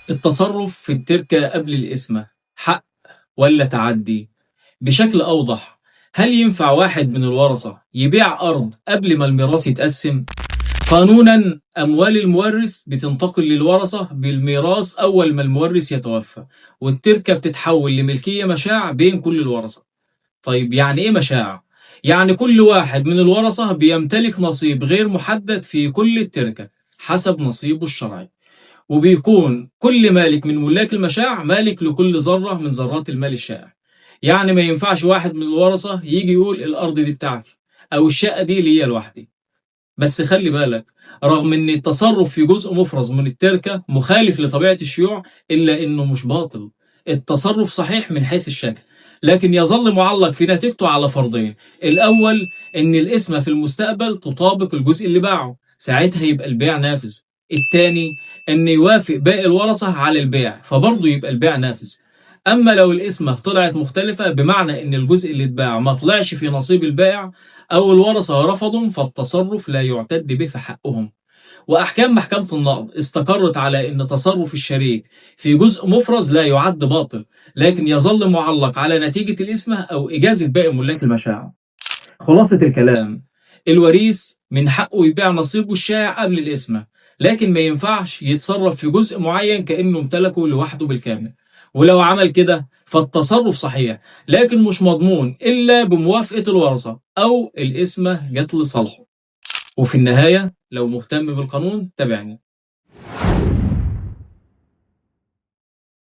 التصرف في التركة قبل القسمة حق ولا تعدي؟ بشكل أوضح، هل ينفع واحد من الورثة يبيع أرض قبل ما الميراث يتقسم؟ قانونا أموال المورث بتنتقل للورثة بالميراث أول ما المورث يتوفى، والتركة بتتحول لملكية مشاع بين كل الورثة. طيب يعني إيه مشاع؟ يعني كل واحد من الورثة بيمتلك نصيب غير محدد في كل التركة حسب نصيبه الشرعي، وبيكون كل مالك من ملاك المشاع مالك لكل ذرة من ذرات المال الشائع. يعني ما ينفعش واحد من الورثة يجي يقول الأرض دي بتاعتي أو الشقة دي ليا لوحدي. بس خلي بالك، رغم ان التصرف في جزء مفرز من التركة مخالف لطبيعة الشيوع إلا انه مش باطل. التصرف صحيح من حيث الشكل، لكن يظل معلق في نتيجته على فرضين: الأول ان القسمة في المستقبل تطابق الجزء اللي باعه، ساعتها يبقى البيع نافذ. التاني ان يوافق باقي الورثة على البيع، فبرضه يبقى البيع نافذ. اما لو القسمة طلعت مختلفة، بمعنى ان الجزء اللي اتباع ما طلعش في نصيب البائع أو الورثة رفضوا، فالتصرف لا يعتد به في حقهم. وأحكام محكمة النقض استقرت على أن تصرف الشريك في جزء مفرز لا يعد باطل، لكن يظل معلق على نتيجة الإسمة أو إجازة باقي ملاك المشاع. خلاصة الكلام: الوريث من حقه يبيع نصيبه الشائع قبل الإسمة، لكن ما ينفعش يتصرف في جزء معين كأنه امتلكه لوحده بالكامل. ولو عمل كده فالتصرف صحيح، لكن مش مضمون إلا بموافقة الورثة أو الإسمة جت لصالحه. وفي النهاية، لو مهتم بالقانون تابعني.